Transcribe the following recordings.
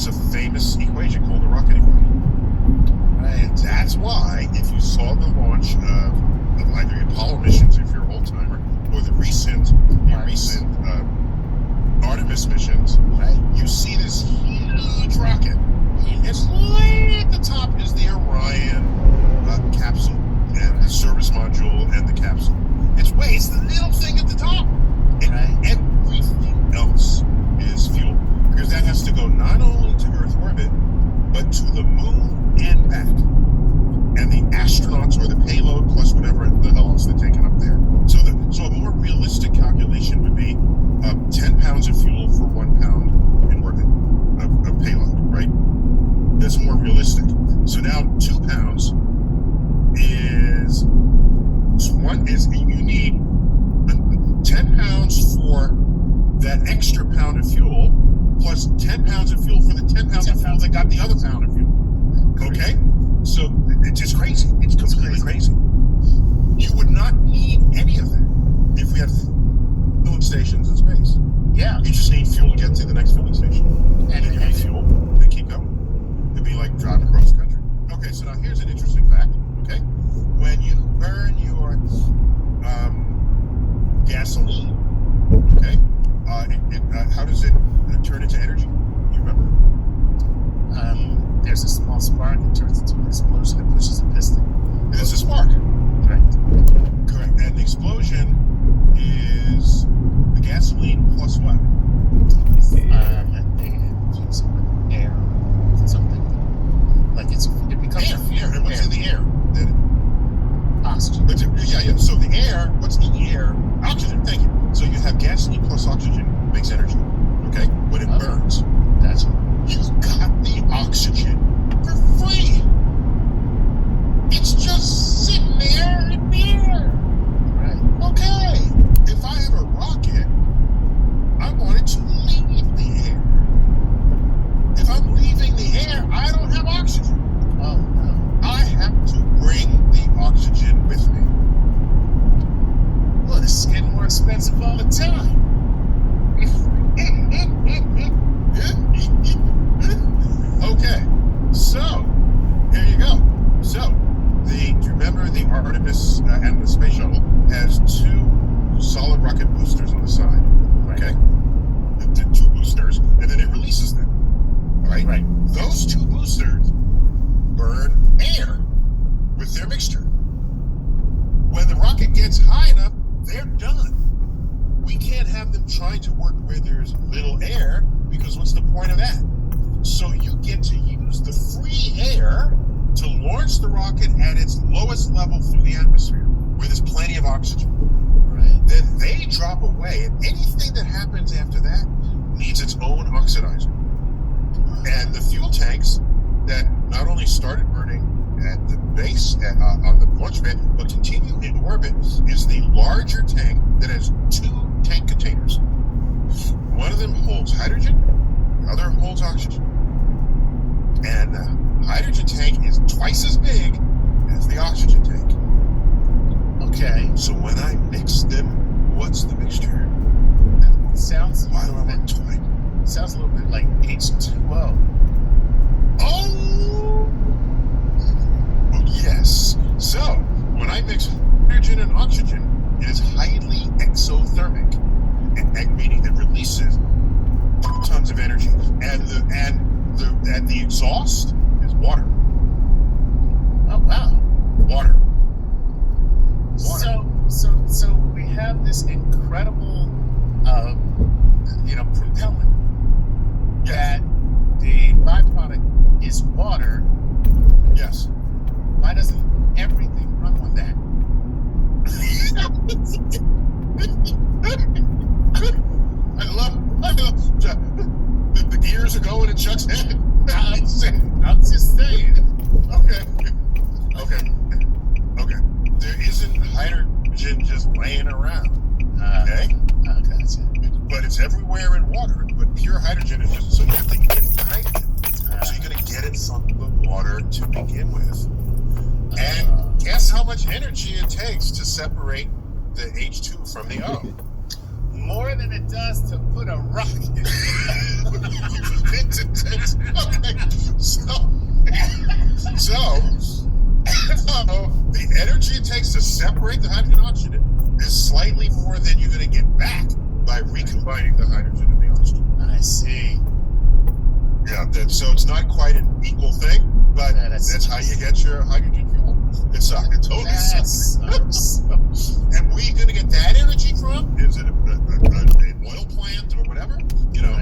It's a famous equation called the rocket equation. Right. And that's why, if you saw the launch of either the Apollo missions, if you're an old timer, or the recent Artemis missions, right, you see this huge rocket. It's way at the top is the Orion capsule and the service module and the capsule. It's the little thing at the top. And everything else is fuel, because that has to go not only to Earth orbit, but to the moon and back. And the astronauts or the payload plus whatever the hell else they're taking up there. So a more realistic calculation would be 10 pounds of fuel for 1 pound in orbit of payload, right? That's more realistic. So now 2 pounds you need 10 pounds for that extra pound of fuel plus 10 pounds of fuel for the 10 pounds of fuel that got the other pound of fuel. Okay? So it's just crazy. It's completely crazy. You would not need any of that if we had filling stations in space. Yeah. You just need fuel to get to the next filling station. And then you need fuel to keep going. It'd be like driving across the country. Okay, so now here's an interesting fact. Okay? When you burn your gasoline, okay, how does it turn into energy? Do you remember? There's a small spark that turns into an explosion that pushes a piston. There's a spark. Correct. And the explosion is the gasoline plus what? Air. Something. Like it becomes air. And what's in the air? Oxygen. Yeah. So the air, what's in the air? Oxygen. Thank you. So you have gasoline plus oxygen makes energy. Okay? When it burns. Gotcha. You got the oxygen for free. It's just sitting there in the air. Right. Okay. If I have a rocket, I want it to leave the air. If I'm leaving the air, I don't have oxygen. Oh, no. I have to bring the oxygen with me. Well, it's getting more expensive all the time. Okay, so here you go. So do you remember the Artemis and the space shuttle has 2 solid rocket boosters on the side? Okay, the 2 boosters, and then it releases them. Right. Those 2 boosters burn air with their mixture. When the rocket gets high enough, they're done. We can't have them trying to work where there's little air, because what's the point of that? So you get to use the free air to launch the rocket at its lowest level through the atmosphere, where there's plenty of oxygen. Right. Then they drop away, and anything that happens after that needs its own oxidizer. And the fuel tanks that not only started burning at the base on the launch pad, but continue in orbit, is the larger tank that has 2 tank containers. One of them holds hydrogen, the other holds oxygen. And the hydrogen tank is twice as big as the oxygen tank. Okay, so when I mix them, what's the mixture? Sounds a little bit like H2O. Oh! Yes. So, when I mix hydrogen and oxygen, it is highly exothermic, meaning it releases tons of energy. And the exhaust is water. Oh, wow. Water. So we have this incredible, propellant. Yes. That the byproduct is water. Yes. Why doesn't everything run on that? I love the gears are going in Chuck's head. I'm just saying. Okay. There isn't hydrogen just laying around. Okay? Gotcha. But it's everywhere in water. But pure hydrogen is just, so you have to get the hydrogen. So you're going to get it from the water to begin with. And guess how much energy it takes to separate the H2 from the O? More than it does to put a rocket. It's intense. Okay. So the energy it takes to separate the hydrogen and oxygen is slightly more than you're going to get back by recombining the hydrogen and the oxygen. I see. Yeah, so it's not quite an equal thing, but Yeah, that's how you get your hydrogen fuel. It sucks. It totally sucks. And where are you going to get that energy from? Is it an oil plant or whatever? You know,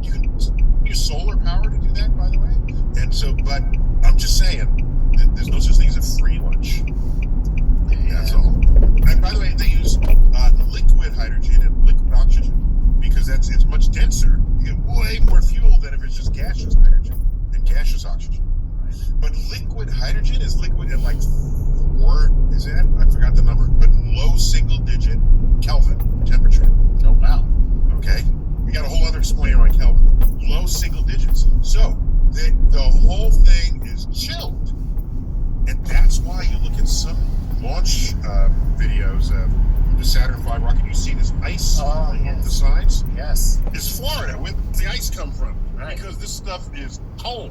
you can use solar power to do that, by the way. And so, but I'm just saying, there's no such thing as a free lunch. That's all. And by the way, they use liquid hydrogen and liquid oxygen because it's much denser. You get way more fuel than if it's just gaseous hydrogen and gaseous oxygen. But liquid hydrogen is liquid at like 4, is that? I forgot the number, but low single digit Kelvin temperature. Oh, wow. Okay? We got a whole other explainer on Kelvin. Low single digits. So the whole thing is chilled. And that's why you look at some launch videos of the Saturn V rocket, you see this ice on the sides. Yes. It's Florida. Where does the ice come from? Right. Because this stuff is cold.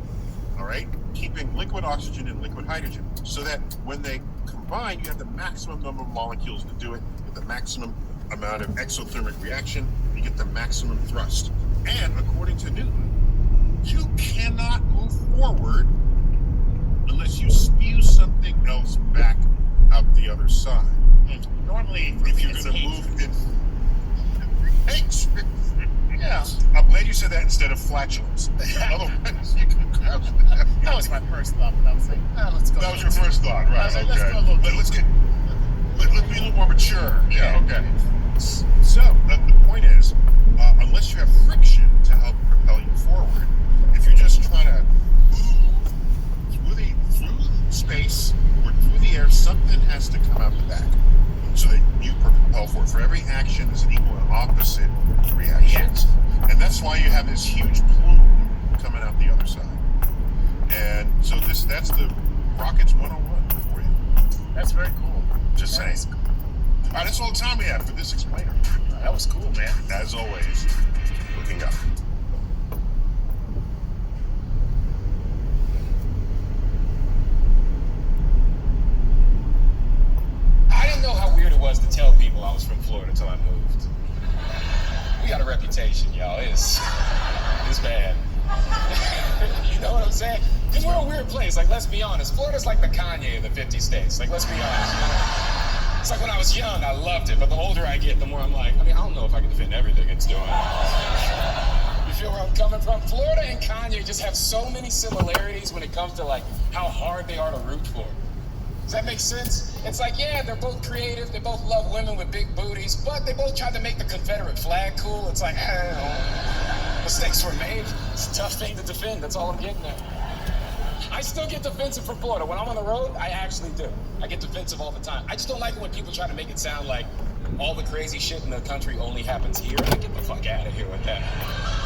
All right? Keeping liquid oxygen and liquid hydrogen. So that when they combine, you have the maximum number of molecules to do it, with the maximum amount of exothermic reaction, you get the maximum thrust. And according to Newton, you cannot move forward unless you spew something else back out the other side. Normally, If you're going to move in... Thanks. Yeah. I'm glad you said that instead of flatulence. Otherwise, you could grab that. that was my first thought, but I was like, let's go. That was your first thought, right? I was like, Okay. let's go a little Let's be a little more mature. Yeah. Okay. So the point is, unless you have friction to help propel you forward, if you're just trying to move through space or through the air, something has to come out the back so that you propel forward. For every action, there's an equal and opposite reaction, and that's why you have this huge plume coming out the other side. And so that's the rockets 101 for you. That's very cool. Just saying. All right, that's all the time we have for this explainer. That was cool, man. As always, looking up. I didn't know how weird it was to tell people I was from Florida until I moved. We got a reputation, y'all. It's bad. You know what I'm saying? Because we're a weird place. Like, let's be honest. Florida's like the Kanye of the 50 states. Like, let's be honest. You know? It's like when I was young, I loved it. But the older I get, the more I'm like, I don't know if I can defend everything it's doing. You feel where I'm coming from? Florida and Kanye just have so many similarities when it comes to, like, how hard they are to root for. Does that make sense? It's like, yeah, they're both creative, they both love women with big booties, but they both tried to make the Confederate flag cool. It's like, I don't know. Mistakes were made. It's a tough thing to defend. That's all I'm getting at. I still get defensive for Florida. When I'm on the road, I actually do. I get defensive all the time. I just don't like it when people try to make it sound like all the crazy shit in the country only happens here. Like, get the fuck out of here with that.